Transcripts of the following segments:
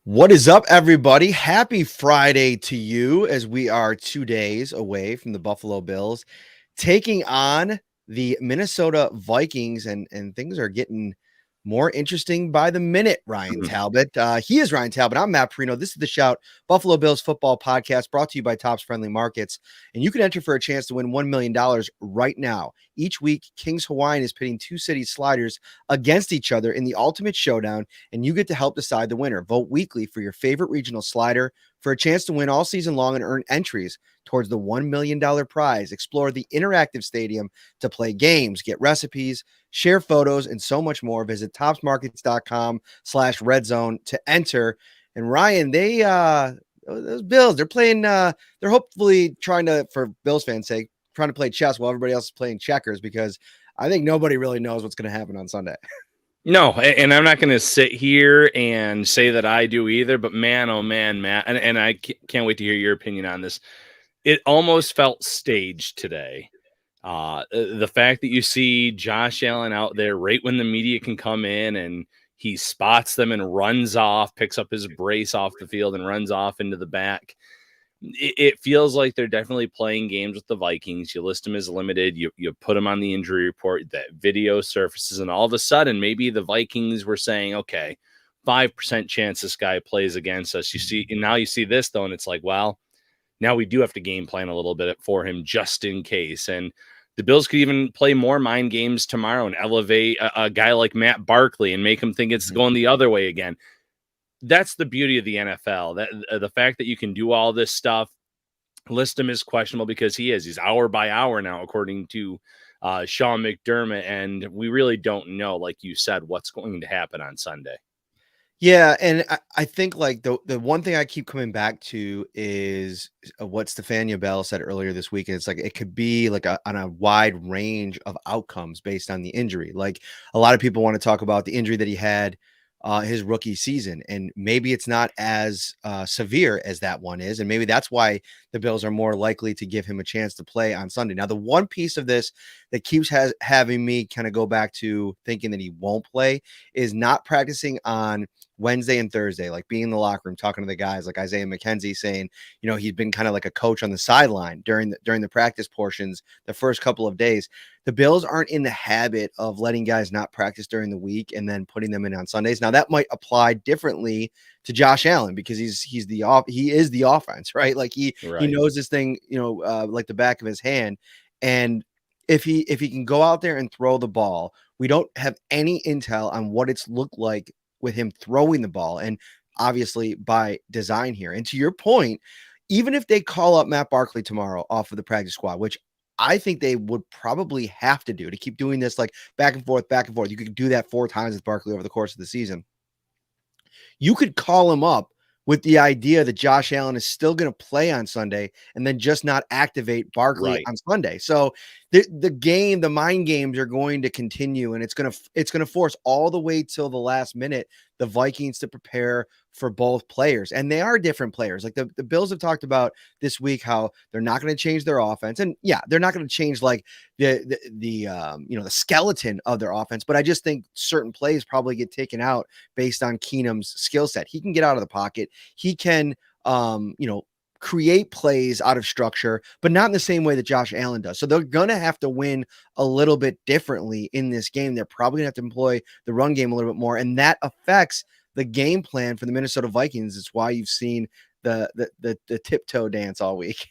What is up, everybody? Happy Friday to you as we are 2 days away from the Buffalo Bills taking on the Minnesota Vikings, and things are getting more interesting by the minute, Ryan Mhm. Talbot. He is Ryan Talbot. I'm Matt Parrino. This is the Shout Buffalo Bills football podcast brought to you by Tops Friendly Markets. And you can enter for a chance to win $1 million right now. Each week, Kings Hawaiian is pitting two city sliders against each other in the ultimate showdown, and you get to help decide the winner. Vote weekly for your favorite regional slider for a chance to win all season long and earn entries towards the $1 million prize. Explore the interactive stadium to play games, get recipes, share photos, and so much more. Visit topsmarkets.com/redzone to enter. And Ryan, those Bills, they're playing, they're hopefully trying to, for Bills fans' sake, trying to play chess while everybody else is playing checkers, because I think nobody really knows what's going to happen on Sunday. No, and I'm not going to sit here and say that I do either, but man, oh man, Matt, and I can't wait to hear your opinion on this. It almost felt staged today. The fact that you see Josh Allen out there right when the media can come in and he spots them and runs off, picks up his brace off the field and runs off into the back. It feels like they're definitely playing games with the Vikings. You list them as limited. You put them on the injury report. That video surfaces, and all of a sudden, maybe the Vikings were saying, "Okay, 5% chance this guy plays against us." You see, and now you see this though, and it's like, well, now we do have to game plan a little bit for him just in case. And the Bills could even play more mind games tomorrow and elevate a guy like Matt Barkley and make him think it's going the other way again. That's the beauty of the NFL. That the fact that you can do all this stuff. List him as questionable because he's hour by hour now, according to Sean McDermott, and we really don't know, like you said, what's going to happen on Sunday. Yeah, and I think like the one thing I keep coming back to is what Stephania Bell said earlier this week. And it's like it could be like on a wide range of outcomes based on the injury. Like a lot of people want to talk about the injury that he had his rookie season, and maybe it's not as severe as that one is, and maybe that's why the Bills are more likely to give him a chance to play on Sunday. Now, the one piece of this that keeps having me kind of go back to thinking that he won't play is not practicing on Wednesday and Thursday, like being in the locker room, talking to the guys like Isaiah McKenzie saying, he's been kind of like a coach on the sideline during the practice portions, the first couple of days. The Bills aren't in the habit of letting guys not practice during the week and then putting them in on Sundays. Now that might apply differently to Josh Allen because he is the offense, right? Like he knows this thing, like the back of his hand. And if he can go out there and throw the ball, we don't have any intel on what it's looked like with him throwing the ball, and obviously by design here. And to your point, even if they call up Matt Barkley tomorrow off of the practice squad, which I think they would probably have to do to keep doing this like back and forth, back and forth. You could do that 4 times with Barkley over the course of the season. You could call him up with the idea that Josh Allen is still going to play on Sunday and then just not activate Barkley on Sunday. So the mind games are going to continue, and it's going to force all the way till the last minute the Vikings to prepare for both players. And they are different players. Like the Bills have talked about this week how they're not going to change their offense. And yeah, they're not going to change like the skeleton of their offense, but I just think certain plays probably get taken out based on Keenum's skill set. He can get out of the pocket. He can create plays out of structure, but not in the same way that Josh Allen does. So they're going to have to win a little bit differently in this game. They're probably going to have to employ the run game a little bit more, and that affects the game plan for the Minnesota Vikings. It's why you've seen the tiptoe dance all week.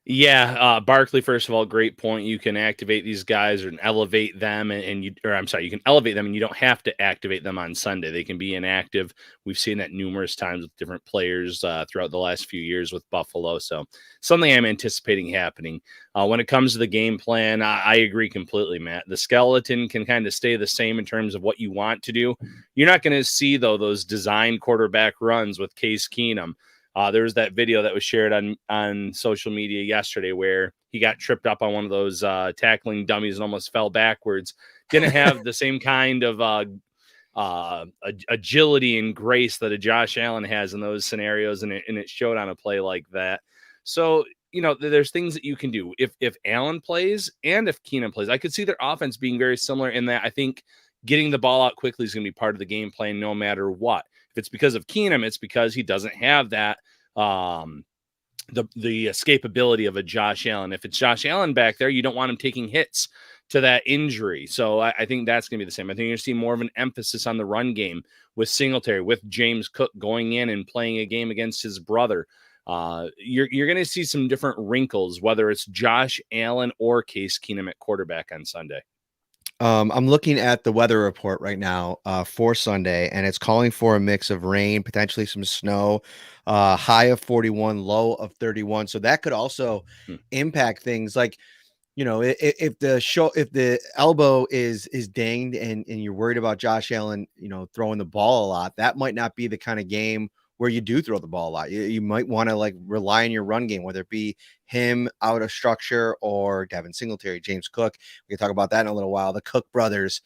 Yeah, Barkley, first of all, great point. You can activate these guys and elevate them, you can elevate them and you don't have to activate them on Sunday. They can be inactive. We've seen that numerous times with different players throughout the last few years with Buffalo. So something I'm anticipating happening. When it comes to the game plan, I agree completely, Matt. The skeleton can kind of stay the same in terms of what you want to do. You're not going to see, though, those design quarterback runs with Case Keenum. There was that video that was shared on social media yesterday where he got tripped up on one of those tackling dummies and almost fell backwards. Didn't have the same kind of agility and grace that a Josh Allen has in those scenarios, and it showed on a play like that. So, there's things that you can do. If Allen plays and if Keenum plays, I could see their offense being very similar in that I think getting the ball out quickly is going to be part of the game plan no matter what. If it's because of Keenum, it's because he doesn't have that the escapability of a Josh Allen. If it's Josh Allen back there, you don't want him taking hits to that injury. So I think that's going to be the same. I think you're going to see more of an emphasis on the run game with Singletary, with James Cook going in and playing a game against his brother. You're going to see some different wrinkles, whether it's Josh Allen or Case Keenum at quarterback on Sunday. I'm looking at the weather report right now for Sunday, and it's calling for a mix of rain, potentially some snow, high of 41, low of 31. So that could also impact things like, if the elbow is dinged and you're worried about Josh Allen, throwing the ball a lot, that might not be the kind of game where you do throw the ball a lot. You might want to like rely on your run game, whether it be him out of structure or Devin Singletary, James Cook. We can talk about that in a little while. The Cook brothers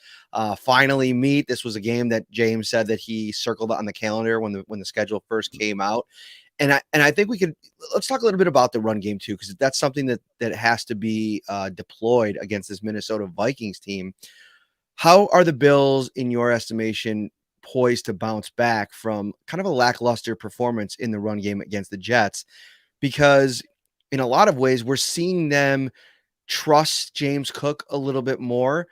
finally meet. This was a game that James said that he circled on the calendar when the schedule first came out. And I think let's talk a little bit about the run game too, because that's something that has to be deployed against this Minnesota Vikings team. How are the Bills, in your estimation, poised to bounce back from kind of a lackluster performance in the run game against the Jets? Because in a lot of ways, we're seeing them trust James Cook a little bit more.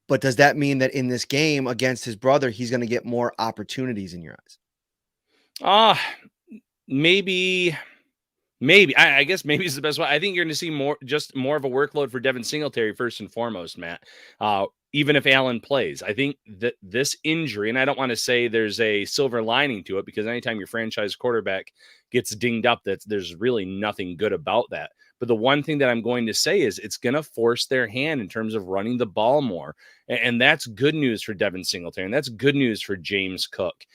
But does that mean that in this game against his brother, he's going to get more opportunities in your eyes? Maybe. I guess maybe is the best way. I think you're going to see more of a workload for Devin Singletary first and foremost, Matt. Even if Allen plays, I think that this injury, and I don't want to say there's a silver lining to it, because anytime your franchise quarterback gets dinged up, there's really nothing good about that. But the one thing that I'm going to say is it's going to force their hand in terms of running the ball more. And that's good news for Devin Singletary. And that's good news for James Cook.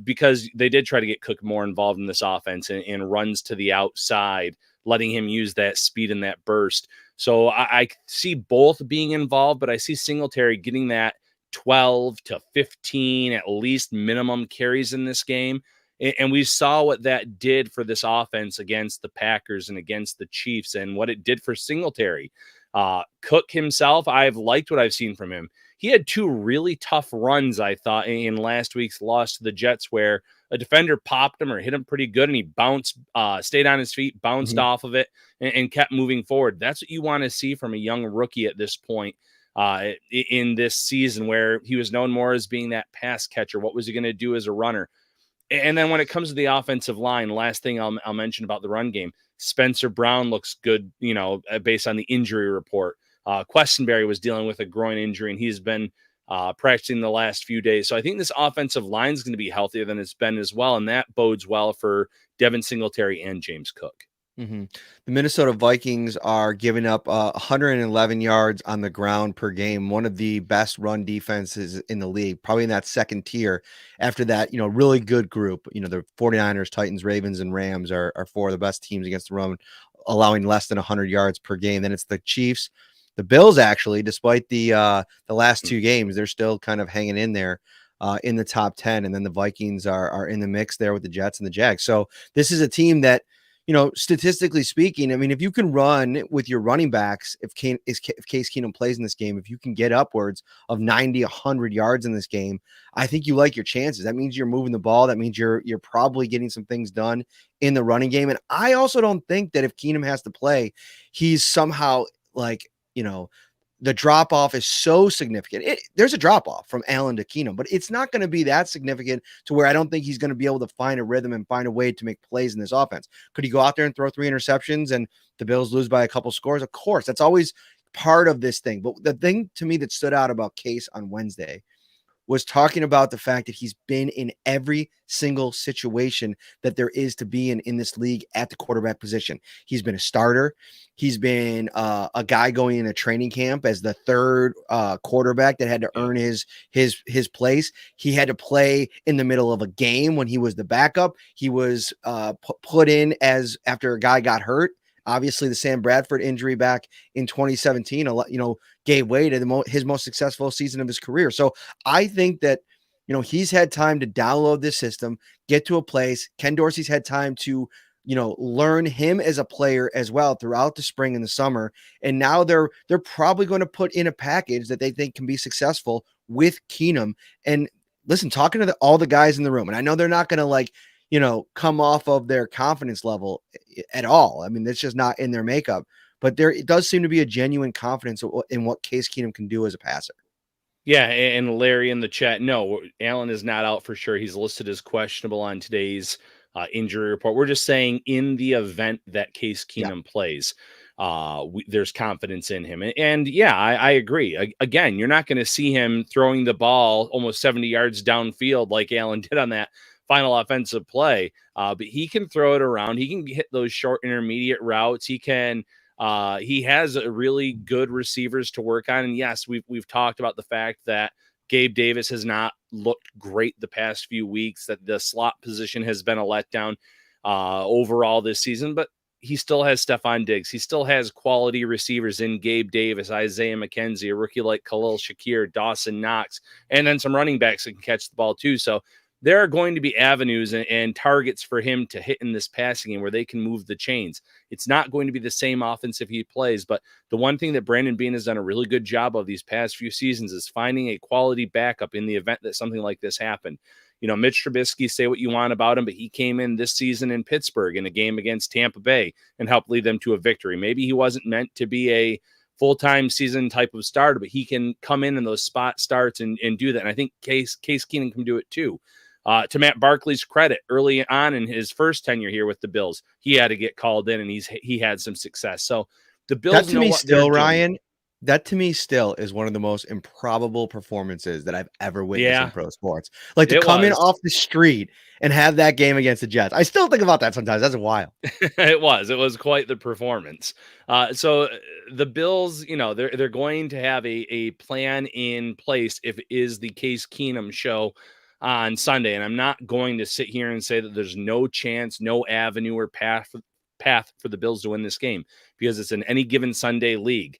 Because they did try to get Cook more involved in this offense and runs to the outside, letting him use that speed and that burst. So I see both being involved, but I see Singletary getting that 12 to 15 at least minimum carries in this game. And we saw what that did for this offense against the Packers and against the Chiefs, and what it did for Singletary. Cook himself, I've liked what I've seen from him. He had two really tough runs, I thought, in last week's loss to the Jets, where a defender popped him or hit him pretty good, and he bounced, stayed on his feet, bounced off of it, and kept moving forward. That's what you want to see from a young rookie at this point in this season, where he was known more as being that pass catcher. What was he going to do as a runner? And then when it comes to the offensive line, last thing I'll mention about the run game, Spencer Brown looks good, based on the injury report. Questenberry was dealing with a groin injury, and he's been practicing the last few days. So I think this offensive line is going to be healthier than it's been as well, and that bodes well for Devin Singletary and James Cook. The Minnesota Vikings are giving up 111 yards on the ground per game, one of the best run defenses in the league, probably in that second tier. After that, really good group. The 49ers, Titans, Ravens, and Rams are four of the best teams against the run, allowing less than 100 yards per game. Then it's the Chiefs. The Bills, actually, despite the last two games, they're still kind of hanging in there in the top 10. And then the Vikings are in the mix there with the Jets and the Jags. So this is a team that, statistically speaking, I mean, if you can run with your running backs, if Case Keenum plays in this game, if you can get upwards of 90, 100 yards in this game, I think you like your chances. That means you're moving the ball. That means you're probably getting some things done in the running game. And I also don't think that if Keenum has to play, he's somehow like, the drop off is so significant. There's a drop off from Allen to Keenum, but it's not going to be that significant to where I don't think he's going to be able to find a rhythm and find a way to make plays in this offense. Could he go out there and throw 3 interceptions and the Bills lose by a couple scores? Of course, that's always part of this thing. But the thing to me that stood out about Case on Wednesday was talking about the fact that he's been in every single situation that there is to be in this league at the quarterback position. He's been a starter. He's been a guy going in a training camp as the third quarterback that had to earn his place. He had to play in the middle of a game when he was the backup. He was put in as after a guy got hurt. Obviously, the Sam Bradford injury back in 2017, gave way to his most successful season of his career. So I think that, he's had time to download this system, get to a place. Ken Dorsey's had time to learn him as a player as well throughout the spring and the summer. And now they're probably going to put in a package that they think can be successful with Keenum. And listen, talking to all the guys in the room, and I know they're not going to come off of their confidence level at all. I mean, that's just not in their makeup. But it does seem to be a genuine confidence in what Case Keenum can do as a passer. Yeah, and Larry in the chat, no, Allen is not out for sure. He's listed as questionable on today's injury report. We're just saying in the event that Case Keenum plays, there's confidence in him. And yeah, I agree. Again, you're not going to see him throwing the ball almost 70 yards downfield like Allen did on that final offensive play, but he can throw it around. He can hit those short intermediate routes. He has a really good receivers to work on. And yes, we've talked about the fact that Gabe Davis has not looked great the past few weeks, that the slot position has been a letdown overall this season, but he still has Stephon Diggs. He still has quality receivers in Gabe Davis, Isaiah McKenzie, a rookie like Khalil Shakir, Dawson Knox, and then some running backs that can catch the ball too. So there are going to be avenues and targets for him to hit in this passing game where they can move the chains. It's not going to be the same offense if he plays, but the one thing that Brandon Beane has done a really good job of these past few seasons is finding a quality backup in the event that something like this happened. Mitch Trubisky, say what you want about him, but he came in this season in Pittsburgh in a game against Tampa Bay and helped lead them to a victory. Maybe he wasn't meant to be a full-time season type of starter, but he can come in those spot starts and do that. And I think Case Keenum can do it too. To Matt Barkley's credit, early on in his first tenure here with the Bills, he had to get called in, and he had some success. So the Bills know what they're doing. Ryan, that to me still is one of the most improbable performances that I've ever witnessed in pro sports. Like to come in off the street and have that game against the Jets. I still think about that sometimes. That's wild. It was quite the performance. So the Bills, they're going to have a plan in place if it is the Case Keenum show on Sunday. And I'm not going to sit here and say that there's no chance, no avenue or path for the Bills to win this game, because it's an any given Sunday league.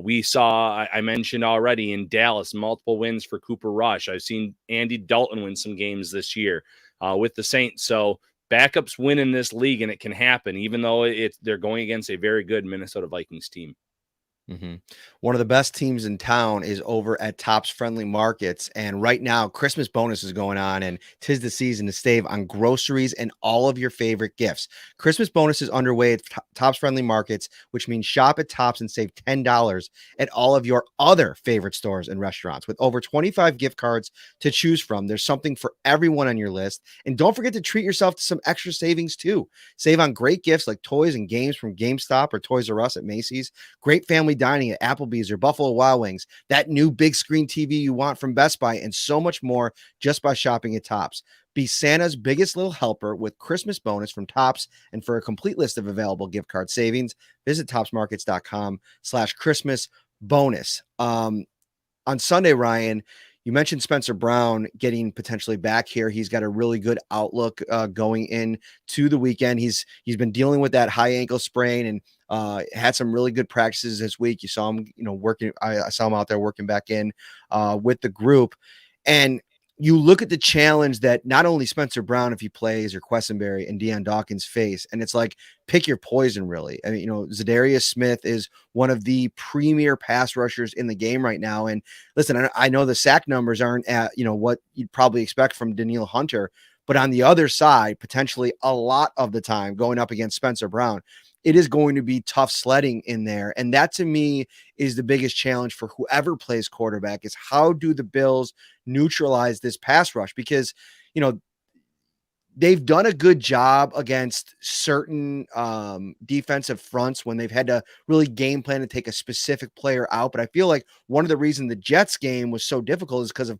We saw, I mentioned already, in Dallas, multiple wins for Cooper Rush. I've seen Andy Dalton win some games this year with the Saints. So backups win in this league, and it can happen, even though they're going against a very good Minnesota Vikings team. Mm-hmm. One of the best teams in town is over at Tops Friendly Markets. And right now, Christmas bonus is going on, and 'tis the season to save on groceries and all of your favorite gifts. Christmas bonus is underway at Tops Friendly Markets, which means shop at Tops and save $10 at all of your other favorite stores and restaurants. With over 25 gift cards to choose from, there's something for everyone on your list. And don't forget to treat yourself to some extra savings too. Save on great gifts like toys and games from GameStop or Toys R Us at Macy's, great family dining at Applebee's or Buffalo Wild Wings, that new big screen TV you want from Best Buy, and so much more just by shopping at Tops. Be Santa's biggest little helper with Christmas bonus from Tops. And for a complete list of available gift card savings, visit topsmarkets.com/Christmas bonus. On Sunday, Ryan, you mentioned Spencer Brown getting potentially back here. He's got a really good outlook going into the weekend. He's been dealing with that high ankle sprain and had some really good practices this week. You saw him, working. I saw him out there working back in with the group. And you look at the challenge that not only Spencer Brown, if he plays, or Quessenberry and Deion Dawkins face, and it's like, pick your poison, really. I mean, Zadarius Smith is one of the premier pass rushers in the game right now. And listen, I know the sack numbers aren't at, what you'd probably expect from Danielle Hunter, but on the other side, potentially a lot of the time going up against Spencer Brown, it is going to be tough sledding in there. And that, to me, is the biggest challenge for whoever plays quarterback, is how do the Bills neutralize this pass rush? Because, they've done a good job against certain defensive fronts when they've had to really game plan to take a specific player out. But I feel like one of the reasons the Jets game was so difficult is because of,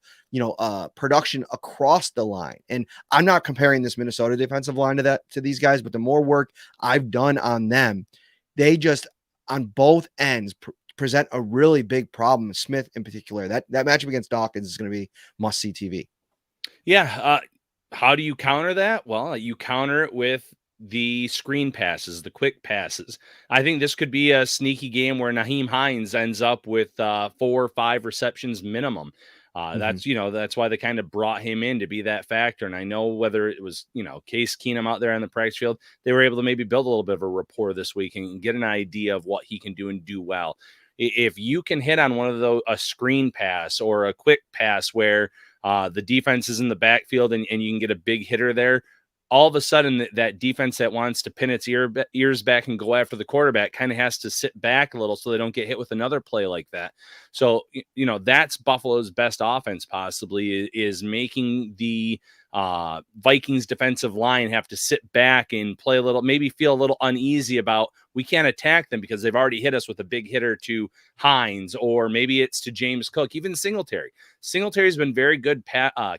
production across the line. And I'm not comparing this Minnesota defensive line to these guys, but the more work I've done on them, they just, on both ends, present a really big problem. Smith in particular, that matchup against Dawkins is going to be must-see TV. Yeah. How do you counter that? Well, you counter it with the screen passes, the quick passes. I think this could be a sneaky game where Nyheim Hines ends up with 4 or 5 receptions minimum. Mhm. That's why they kind of brought him in to be that factor. And I know whether it was, Case Keenum out there on the practice field, they were able to maybe build a little bit of a rapport this week and get an idea of what he can do and do well. If you can hit on one of those, a screen pass or a quick pass where the defense is in the backfield and you can get a big hitter there, all of a sudden that defense that wants to pin its ears back and go after the quarterback kind of has to sit back a little so they don't get hit with another play like that. So, that's Buffalo's best offense possibly is making the Vikings defensive line have to sit back and play a little, maybe feel a little uneasy about we can't attack them because they've already hit us with a big hitter to Hines, or maybe it's to James Cook, even Singletary. Singletary's been very good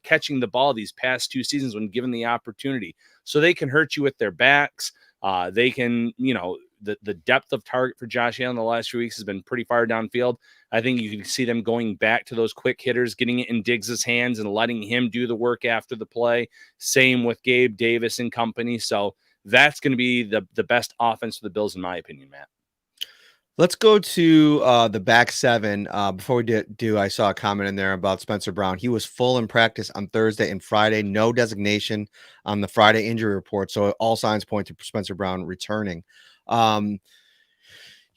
catching the ball these past 2 seasons when given the opportunity. So they can hurt you with their backs. They can, the depth of target for Josh Allen the last few weeks has been pretty far downfield. I think you can see them going back to those quick hitters, getting it in Diggs' hands and letting him do the work after the play. Same with Gabe Davis and company. So that's going to be the best offense for the Bills, in my opinion, Matt. Let's go to the back seven. Before we do, I saw a comment in there about Spencer Brown. He was full in practice on Thursday and Friday. No designation on the Friday injury report. So all signs point to Spencer Brown returning.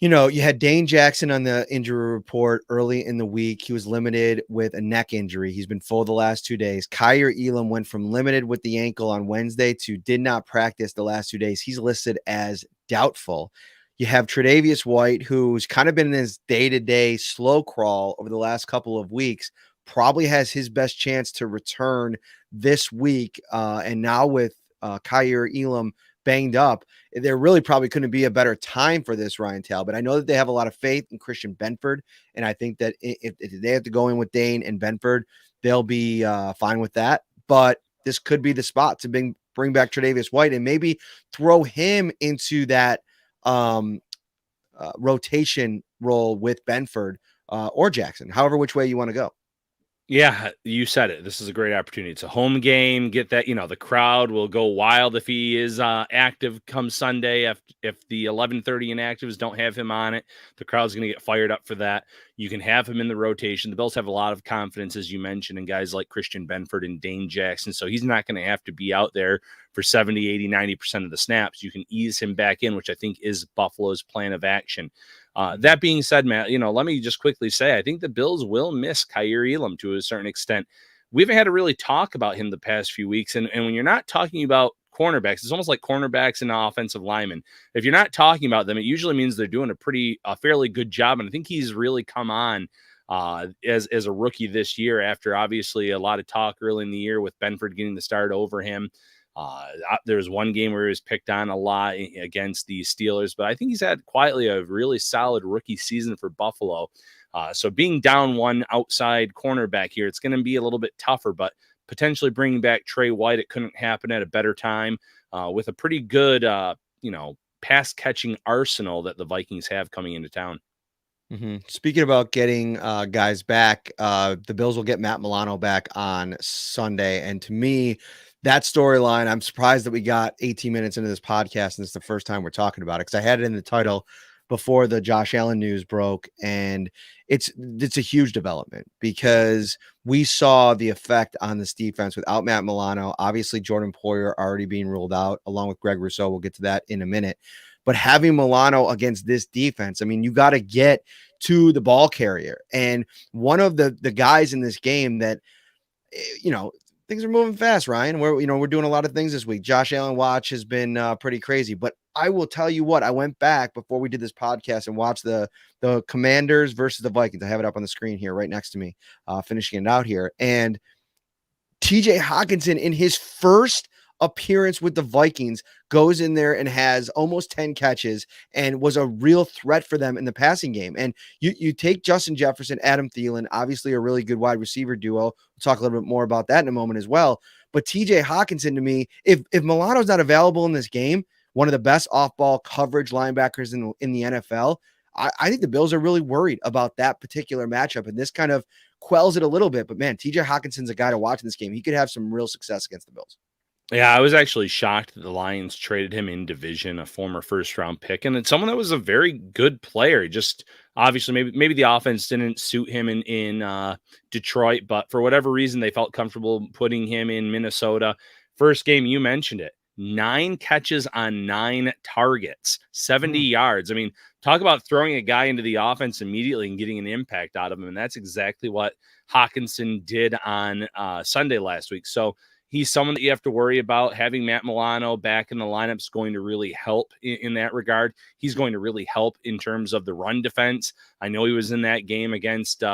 You had Dane Jackson on the injury report early in the week. He was limited with a neck injury. He's been full the last 2 days. Kyer Elam went from limited with the ankle on Wednesday to did not practice the last 2 days. He's listed as doubtful. You have Tre'Davious White, who's kind of been in his day-to-day slow crawl over the last couple of weeks, probably has his best chance to return this week. And now with Kyer Elam banged up, there really probably couldn't be a better time for this, Ryan Talbot. I know that they have a lot of faith in Christian Benford, and I think that if they have to go in with Dane and Benford, they'll be fine with that. But this could be the spot to bring back Tre'Davious White and maybe throw him into that rotation role with Benford or Jackson, however which way you want to go. Yeah, you said it. This is a great opportunity. It's a home game. Get that, the crowd will go wild if he is active come Sunday. If the 11:30 inactives don't have him on it, the crowd's going to get fired up for that. You can have him in the rotation. The Bills have a lot of confidence, as you mentioned, in guys like Christian Benford and Dane Jackson. So he's not going to have to be out there for 70, 80, 90% of the snaps. You can ease him back in, which I think is Buffalo's plan of action. That being said, Matt, let me just quickly say, I think the Bills will miss Kyer Elam to a certain extent. We haven't had to really talk about him the past few weeks. And when you're not talking about cornerbacks, it's almost like cornerbacks and offensive linemen. If you're not talking about them, it usually means they're doing a fairly good job. And I think he's really come on as a rookie this year after obviously a lot of talk early in the year with Benford getting the start over him. There was one game where he was picked on a lot against the Steelers, but I think he's had quietly a really solid rookie season for Buffalo. So being down one outside cornerback here, it's going to be a little bit tougher, but potentially bringing back Trey White, it couldn't happen at a better time with a pretty good, pass catching arsenal that the Vikings have coming into town. Mm-hmm. Speaking about getting guys back, the Bills will get Matt Milano back on Sunday. And to me, that storyline, I'm surprised that we got 18 minutes into this podcast and it's the first time we're talking about it, because I had it in the title before the Josh Allen news broke, and it's a huge development because we saw the effect on this defense without Matt Milano. Obviously, Jordan Poyer already being ruled out along with Greg Rousseau. We'll get to that in a minute. But having Milano against this defense, I mean, you got to get to the ball carrier. And one of the guys in this game that, things are moving fast, Ryan. We're doing a lot of things this week. Josh Allen watch has been pretty crazy, but I will tell you what, I went back before we did this podcast and watched the Commanders versus the Vikings. I have it up on the screen here right next to me, finishing it out here. And TJ Hawkinson in his first appearance with the Vikings goes in there and has almost 10 catches and was a real threat for them in the passing game. And you take Justin Jefferson, Adam Thielen, obviously a really good wide receiver duo. We'll talk a little bit more about that in a moment as well. But TJ Hawkinson, to me, if Milano's not available in this game, one of the best off-ball coverage linebackers in the NFL, I think the Bills are really worried about that particular matchup, and this kind of quells it a little bit. But man, TJ Hawkinson's a guy to watch in this game. He could have some real success against the Bills. Yeah, I was actually shocked that the Lions traded him in division, a former first round pick, and it's someone that was a very good player. Just obviously, maybe the offense didn't suit him in Detroit, but for whatever reason, they felt comfortable putting him in Minnesota. First game, you mentioned it, 9 catches on 9 targets, 70 Hmm. yards. I mean, talk about throwing a guy into the offense immediately and getting an impact out of him, and that's exactly what Hawkinson did on Sunday last week. So he's someone that you have to worry about. Having Matt Milano back in the lineup is going to really help in that regard. He's going to really help in terms of the run defense. I know he was in that game against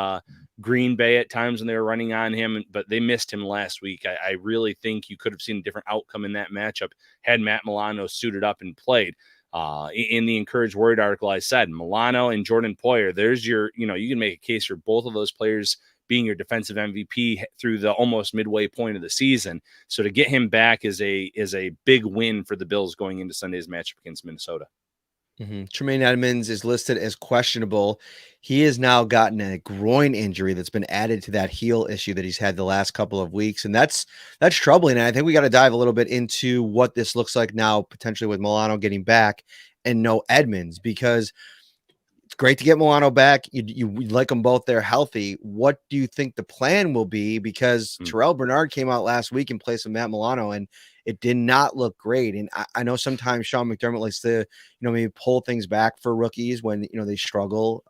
Green Bay at times when they were running on him, but they missed him last week. I really think you could have seen a different outcome in that matchup had Matt Milano suited up and played. In the Encouraged Word article, I said Milano and Jordan Poyer, there's your, you can make a case for both of those players being your defensive MVP through the almost midway point of the season. So to get him back is a big win for the Bills going into Sunday's matchup against Minnesota. Tremaine Edmonds is listed as questionable. He has now gotten a groin injury that's been added to that heel issue that he's had the last couple of weeks, and that's troubling. And I think we got to dive a little bit into what this looks like now, potentially with Milano getting back and no Edmonds, because it's great to get Milano back. You like them both. They're healthy. What do you think the plan will be? Because Terrell Bernard came out last week in place of Matt Milano, and it did not look great. And I know sometimes Sean McDermott likes to, maybe pull things back for rookies when, they struggle.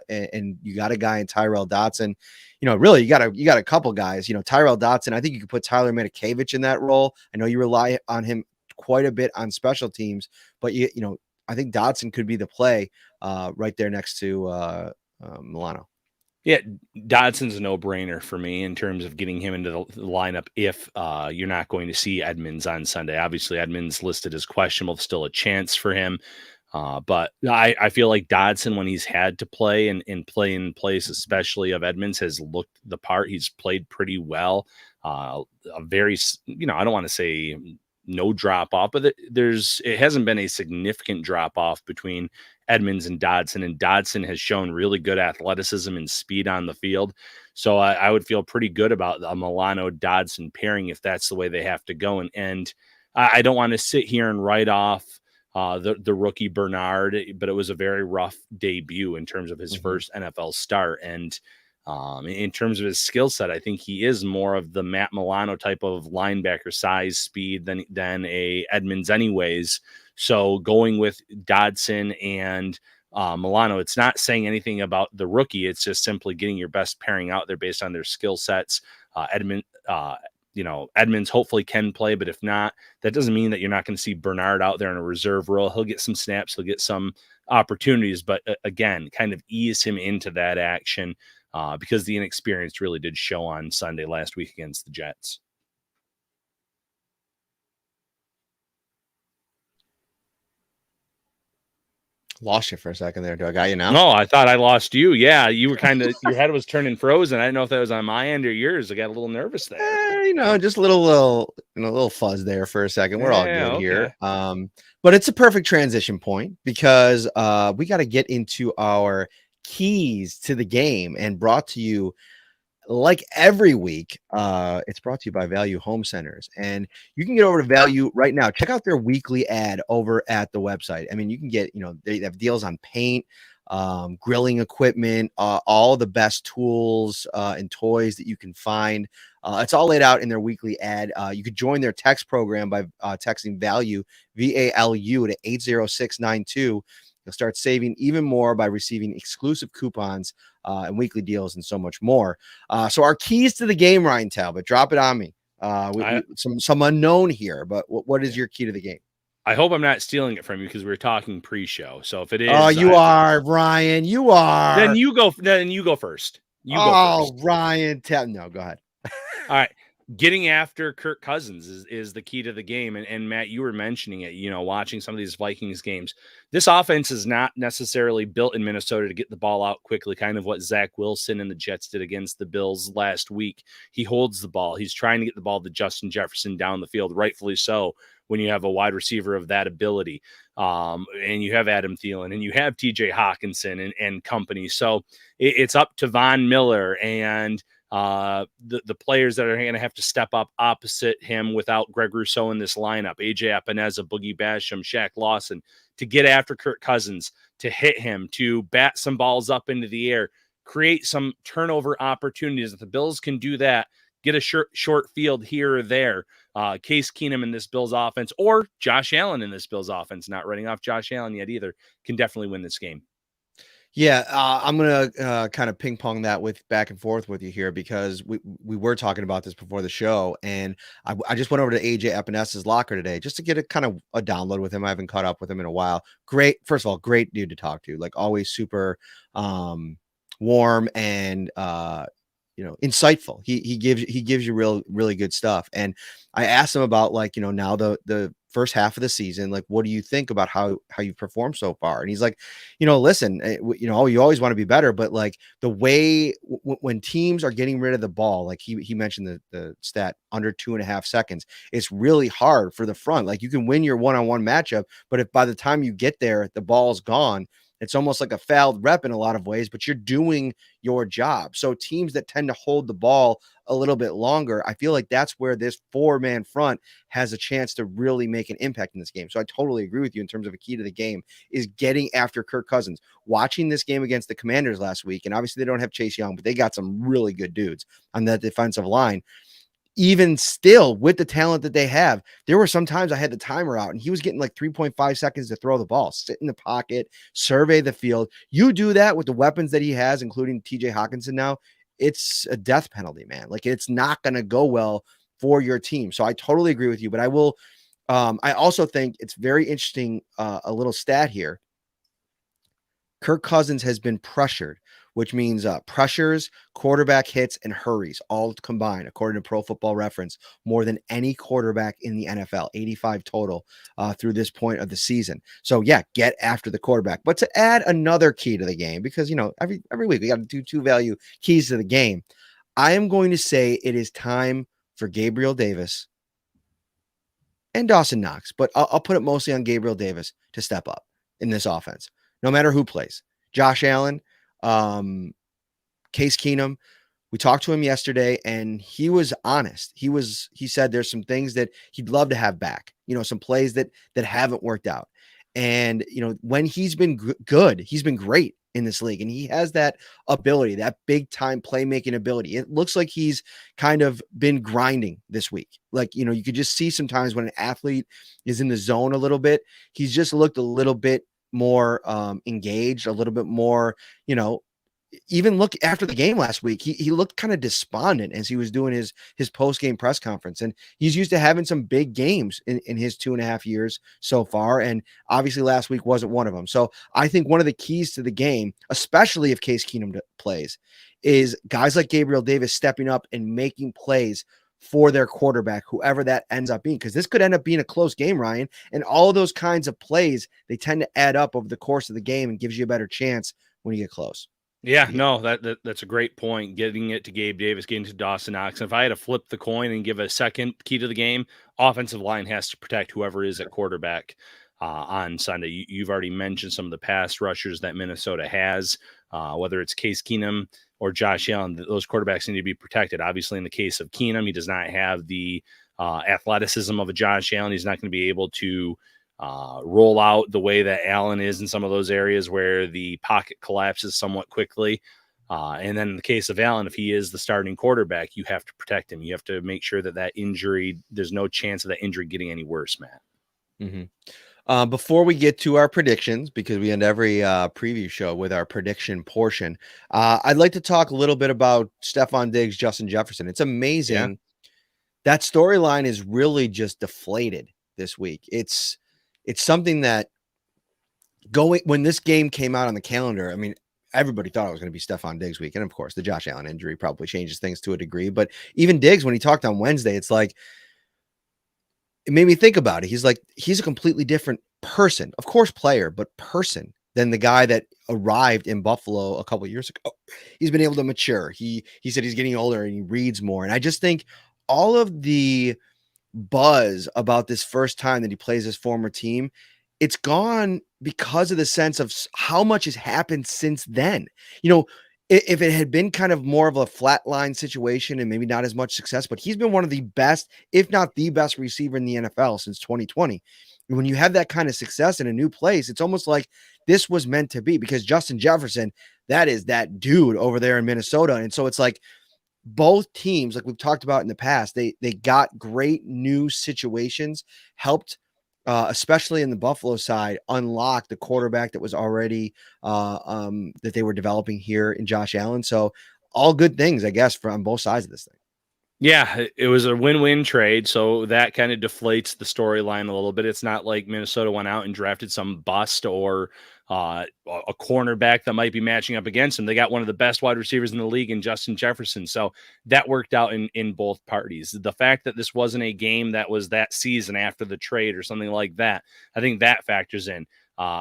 And you got a guy in Tyrell Dotson. Really, you got a couple guys. Tyrell Dotson. I think you could put Tyler Matakevich in that role. I know you rely on him quite a bit on special teams, but I think Dotson could be the play right there next to Milano. Yeah, Dodson's a no-brainer for me in terms of getting him into the lineup if you're not going to see Edmonds on Sunday. Obviously, Edmonds listed as questionable, still a chance for him. But I feel like Dodson, when he's had to play and play in place, especially of Edmonds, has looked the part. He's played pretty well. A very, I don't want to say no drop off, but it hasn't been a significant drop off between Edmonds and Dodson has shown really good athleticism and speed on the field. So I would feel pretty good about a Milano Dodson pairing if that's the way they have to go. And I don't want to sit here and write off the rookie Bernard, but it was a very rough debut in terms of his first NFL start. And in terms of his skill set, I think he is more of the Matt Milano type of linebacker size, speed than a Edmonds anyways. So going with Dodson and Milano, it's not saying anything about the rookie. It's just simply getting your best pairing out there based on their skill sets. Edmonds hopefully can play, but if not, that doesn't mean that you're not going to see Bernard out there in a reserve role. He'll get some snaps, he'll get some opportunities, but again, kind of ease him into that action because the inexperience really did show on Sunday last week against the Jets. Lost you for a second there. Do I got you now? No, I thought I lost you. Yeah, you were your head was turning frozen. I didn't know if that was on my end or yours. I got a little nervous there. Just a little fuzz there for a second. We're all good here. But it's a perfect transition point because we got to get into our keys to the game, and brought to you like every week. It's brought to you by Value Home Centers, and you can get over to Value right now. Check out their weekly ad over at the website. I mean, you can get, they have deals on paint, grilling equipment, all the best tools and toys that you can find. It's all laid out in their weekly ad. You could join their text program by texting VALUE, VALU, to 80692. You'll start saving even more by receiving exclusive coupons and weekly deals and so much more. So our keys to the game, Ryan Talbot, drop it on me. Some unknown here, but what is your key to the game? I hope I'm not stealing it from you because we were talking pre-show. So if it is, you are, Ryan. You are. Then you go. Then you go first. You go first. Ryan, no, go ahead. All right. Getting after Kirk Cousins is the key to the game. And Matt, you were mentioning it, watching some of these Vikings games. This offense is not necessarily built in Minnesota to get the ball out quickly, kind of what Zach Wilson and the Jets did against the Bills last week. He holds the ball. He's trying to get the ball to Justin Jefferson down the field, rightfully so, when you have a wide receiver of that ability. And you have Adam Thielen and you have TJ Hawkinson and company. So it's up to Von Miller and the players that are going to have to step up opposite him without Greg Rousseau in this lineup, AJ Epineza, Boogie Basham, Shaq Lawson, to get after Kirk Cousins, to hit him, to bat some balls up into the air, create some turnover opportunities. If the Bills can do that, get a short field here or there, Case Keenum in this Bills offense, or Josh Allen in this Bills offense, not running off Josh Allen yet either, can definitely win this game. Yeah, I'm gonna kind of ping pong that with back and forth with you here because we were talking about this before the show, and I just went over to AJ Epinesa's locker today just to get a kind of a download with him. I haven't caught up with him in a while. Great, first of all, great dude to talk to. Like always, super warm and insightful. He gives you really good stuff. And I asked him about like now the first half of the season, like what do you think about how you've performed so far? And he's like, listen, you always want to be better, but like the way when teams are getting rid of the ball, like he mentioned the stat under 2.5 seconds, it's really hard for the front. Like you can win your one-on-one matchup, but if by the time you get there the ball's gone, it's almost like a fouled rep in a lot of ways, but you're doing your job. So teams that tend to hold the ball a little bit longer, I feel like that's where this 4-man front has a chance to really make an impact in this game. So I totally agree with you in terms of a key to the game is getting after Kirk Cousins. Watching this game against the Commanders last week, and obviously they don't have Chase Young, but they got some really good dudes on that defensive line. Even still, with the talent that they have, there were some times I had the timer out and he was getting like 3.5 seconds to throw the ball, sit in the pocket, survey the field. You do that with the weapons that he has, including TJ Hawkinson now, it's a death penalty, man. Like it's not going to go well for your team. So I totally agree with you, but I also think it's very interesting, a little stat here. Kirk Cousins has been pressured, which means pressures, quarterback hits, and hurries all combined, according to Pro Football Reference, more than any quarterback in the NFL, 85 total through this point of the season. So yeah, get after the quarterback. But to add another key to the game, because every week we got to do 2 value keys to the game, I am going to say it is time for Gabriel Davis and Dawson Knox, but I'll put it mostly on Gabriel Davis to step up in this offense, no matter who plays. Josh Allen, Case Keenum. We talked to him yesterday and he was honest. He said there's some things that he'd love to have back, some plays that haven't worked out. And, when he's been good, he's been great in this league. And he has that ability, that big time playmaking ability. It looks like he's kind of been grinding this week. Like, you could just see sometimes when an athlete is in the zone a little bit, he's just looked a little bit more engaged, a little bit more, even look after the game last week, he looked kind of despondent as he was doing his post-game press conference. And he's used to having some big games in his 2.5 years so far. And obviously last week wasn't one of them. So I think one of the keys to the game, especially if Case Keenum plays, is guys like Gabriel Davis stepping up and making plays for their quarterback, whoever that ends up being, because this could end up being a close game, Ryan. And all of those kinds of plays, they tend to add up over the course of the game and gives you a better chance when you get close. Yeah, no, that's a great point. Getting it to Gabe Davis, getting to Dawson Knox. And if I had to flip the coin and give a second key to the game, offensive line has to protect whoever is at quarterback on Sunday. You've already mentioned some of the pass rushers that Minnesota has, whether it's Case Keenum or Josh Allen. Those quarterbacks need to be protected. Obviously, in the case of Keenum, he does not have the athleticism of a Josh Allen. He's not going to be able to roll out the way that Allen is in some of those areas where the pocket collapses somewhat quickly. And then in the case of Allen, if he is the starting quarterback, you have to protect him. You have to make sure that injury, there's no chance of that injury getting any worse, Matt. Mm-hmm. Before we get to our predictions, because we end every preview show with our prediction portion, I'd like to talk a little bit about Stephon Diggs, Justin Jefferson. It's amazing. Yeah. That storyline is really just deflated this week. It's something that when this game came out on the calendar, I mean, everybody thought it was going to be Stephon Diggs week. And of course, the Josh Allen injury probably changes things to a degree. But even Diggs, when he talked on Wednesday, it's like, it made me think about it. He's like, he's a completely different person, of course, player, but person than the guy that arrived in Buffalo a couple of years ago. He's been able to mature. He said he's getting older and he reads more. And I just think all of the buzz about this first time that he plays his former team, it's gone because of the sense of how much has happened since then. if it had been kind of more of a flatline situation and maybe not as much success, but he's been one of the best, if not the best receiver in the NFL since 2020. And when you have that kind of success in a new place, it's almost like this was meant to be, because Justin Jefferson, that is that dude over there in Minnesota. And so it's like both teams, like we've talked about in the past, they got great new situations, helped especially in the Buffalo side, unlock the quarterback that was already that they were developing here in Josh Allen. So all good things, I guess, from both sides of this thing. Yeah, it was a win-win trade, so that kind of deflates the storyline a little bit. It's not like Minnesota went out and drafted some bust or a cornerback that might be matching up against him. They got one of the best wide receivers in the league in Justin Jefferson, so that worked out in both parties. The fact that this wasn't a game that was that season after the trade or something like that, I think that factors in.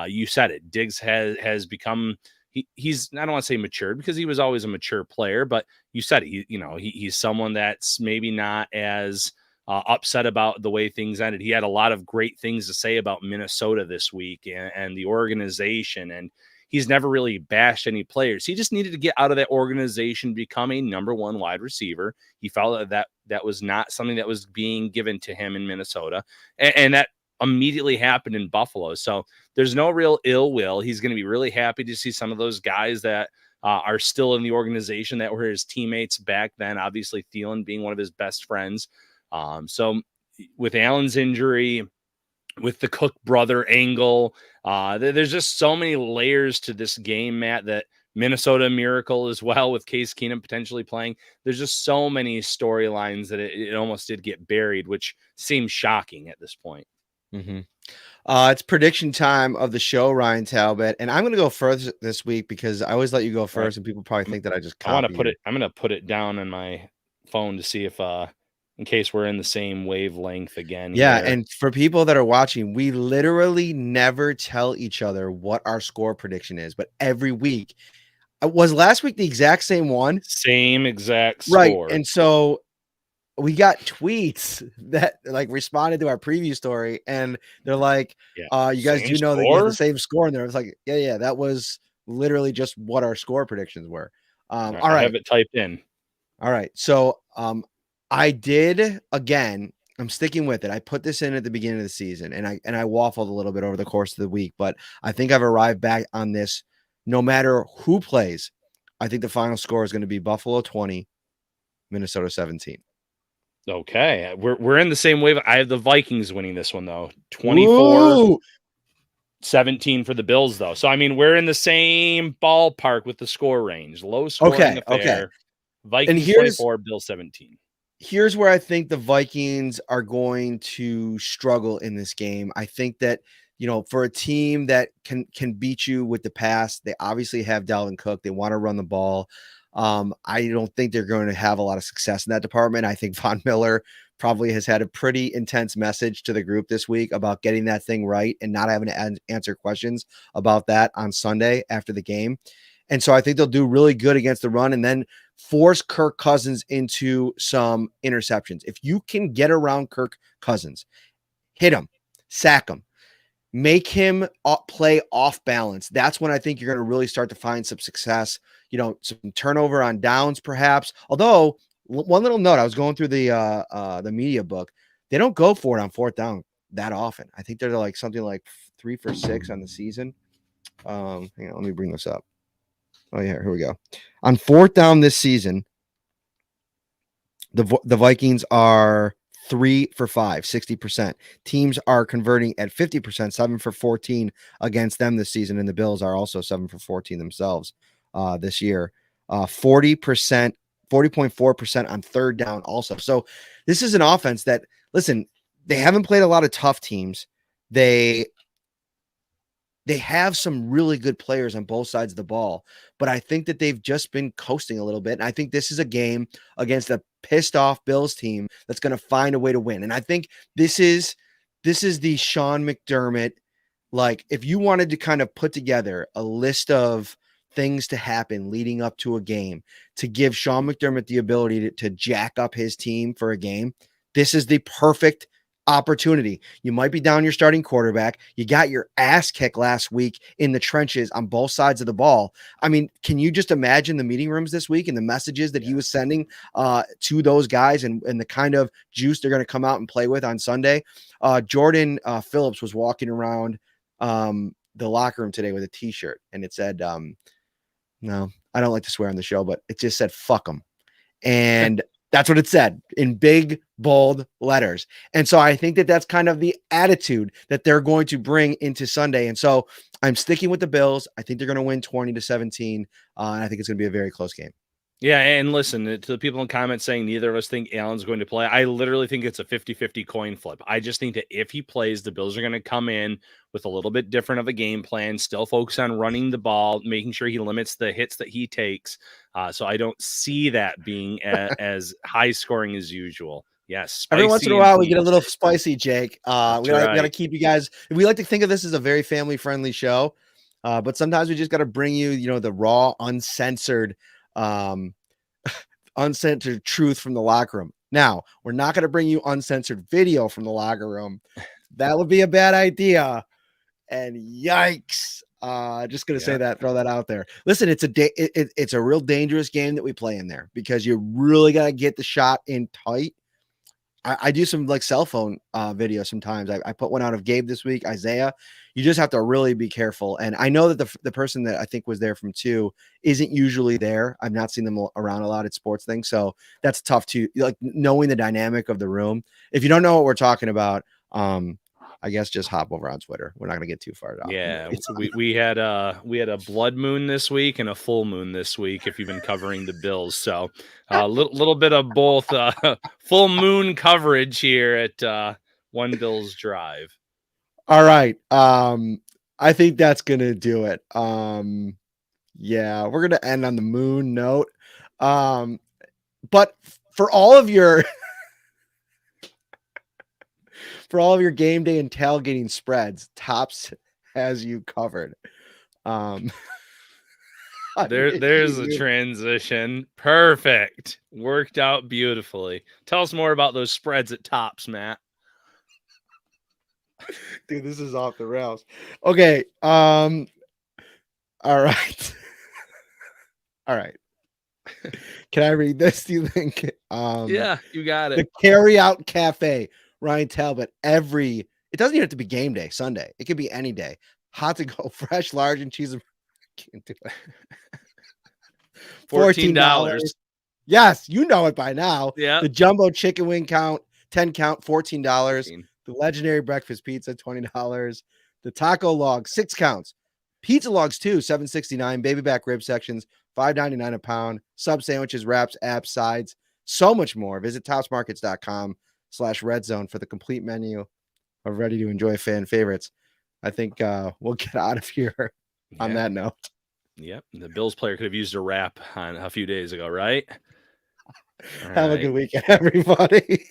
You said it. Diggs has become he's I don't want to say matured, because he was always a mature player, but you said it, he's someone that's maybe not as upset about the way things ended. He had a lot of great things to say about Minnesota this week and the organization, and he's never really bashed any players. He just needed to get out of that organization, become a number one wide receiver. He felt that was not something that was being given to him in Minnesota, and that immediately happened in Buffalo. So there's no real ill will. He's going to be really happy to see some of those guys that are still in the organization that were his teammates back then. Obviously, Thielen being one of his best friends. So with Allen's injury, with the Cook brother angle, there's just so many layers to this game, Matt, that Minnesota miracle as well, with Case Keenum potentially playing. There's just so many storylines that it almost did get buried, which seems shocking at this point. Mm-hmm. It's prediction time of the show, Ryan Talbot, and I'm going to go first this week because I always let you go first, right, and people probably think that I just copy. I'm going to put it down on my phone to see if, in case we're in the same wavelength again. Yeah, here. and for people that are watching, we literally never tell each other what our score prediction is, but every week. Was last week the exact same one? Same exact score. Right, and so we got tweets that like responded to our preview story, and they're like, you guys do know that you have the same score in there. It's like, yeah, that was literally just what our score predictions were. All right. I have it typed in. All right. So I did, again, I'm sticking with it. I put this in at the beginning of the season, and I waffled a little bit over the course of the week, but I think I've arrived back on this. No matter who plays, I think the final score is going to be Buffalo 20, Minnesota 17. Okay, we're in the same wave. I have the Vikings winning this one though. 24-17 for the Bills though. So I mean, we're in the same ballpark with the score range. Low scoring affair. Okay. Vikings 24, Bills 17. Here's where I think the Vikings are going to struggle in this game. I think that, for a team that can beat you with the pass, they obviously have Dalvin Cook. They want to run the ball. I don't think they're going to have a lot of success in that department. I think Von Miller probably has had a pretty intense message to the group this week about getting that thing right and not having to answer questions about that on Sunday after the game. And so I think they'll do really good against the run and then force Kirk Cousins into some interceptions. If you can get around Kirk Cousins, hit him, sack him, make him play off balance, that's when I think you're going to really start to find some success, some turnover on downs perhaps. Although one little note, I was going through the media book. They don't go for it on fourth down that often. I think they're like something like 3 for 6 on the season. Hang on, let me bring this up. Oh yeah, here we go. On fourth down this season, the Vikings are 3 for 5, 60%. Teams are converting at 50%, 7 for 14 against them this season, and the Bills are also 7 for 14 themselves this year. 40%, 40.4% on third down also. So this is an offense that, listen, they haven't played a lot of tough teams. They have some really good players on both sides of the ball, but I think that they've just been coasting a little bit. And I think this is a game against a pissed off Bills team that's going to find a way to win. And I think this is the Sean McDermott. Like, if you wanted to kind of put together a list of things to happen leading up to a game to give Sean McDermott the ability to jack up his team for a game, this is the perfect opportunity. You might be down your starting quarterback. You got your ass kicked last week in the trenches on both sides of the ball. I mean, can you just imagine the meeting rooms this week and the messages that he was sending to those guys and the kind of juice they're going to come out and play with on Sunday? Jordan Phillips was walking around the locker room today with a t-shirt and it said, no, I don't like to swear on the show, but it just said, fuck them. And that's what it said in big, bold letters. And so I think that that's kind of the attitude that they're going to bring into Sunday. And so I'm sticking with the Bills. I think they're going to win 20-17. And I think it's going to be a very close game. Yeah, and listen, to the people in comments saying neither of us think Allen's going to play, I literally think it's a 50-50 coin flip. I just think that if he plays, the Bills are going to come in with a little bit different of a game plan, still focus on running the ball, making sure he limits the hits that he takes. So I don't see that being as high scoring as usual. Yes. Every once in a while, we get a little spicy, Jake. We got to keep you guys. We like to think of this as a very family friendly show, but sometimes we just got to bring you, the raw, uncensored truth from the locker room. Now, we're not going to bring you uncensored video from the locker room. That would be a bad idea. And yikes. Just going to say that, throw that out there. Listen, it's a real dangerous game that we play in there because you really got to get the shot in tight. I do some like cell phone videos sometimes. I put one out of Gabe this week, Isaiah. You just have to really be careful. And I know that the person that I think was there from 2 isn't usually there. I've not seen them around a lot at sports things. So that's tough to like knowing the dynamic of the room. If you don't know what we're talking about, I guess just hop over on Twitter. We're not going to get too far off. Yeah, we had a blood moon this week and a full moon this week. If you've been covering the Bills, so a little bit of both full moon coverage here at One Bills Drive. All right, I think that's gonna do it. Yeah, we're gonna end on the moon note. But for all of your game day and tailgating spreads, Tops has you covered. There's a transition. Perfect. Worked out beautifully. Tell us more about those spreads at Tops, Matt. Dude, this is off the rails. Okay. All right. All right. Can I read this? Do you think? Yeah, you got it. The Carry Out Cafe, Ryan Talbot. It doesn't even have to be game day, Sunday. It could be any day. Hot to go, fresh, large, and cheese. Can't do it. $14. Yes, you know it by now. Yeah. The jumbo chicken wing count, 10 count, $14. The legendary breakfast pizza, $20. The taco log, 6 counts. Pizza logs too, $7.69. Baby back rib sections, $5.99 a pound. Sub sandwiches, wraps, apps, sides, so much more. Visit topsmarkets.com/redzone for the complete menu of ready to enjoy fan favorites. I think we'll get out of here on that note. Yep. The Bills player could have used a wrap on a few days ago, right? Have a good weekend, everybody.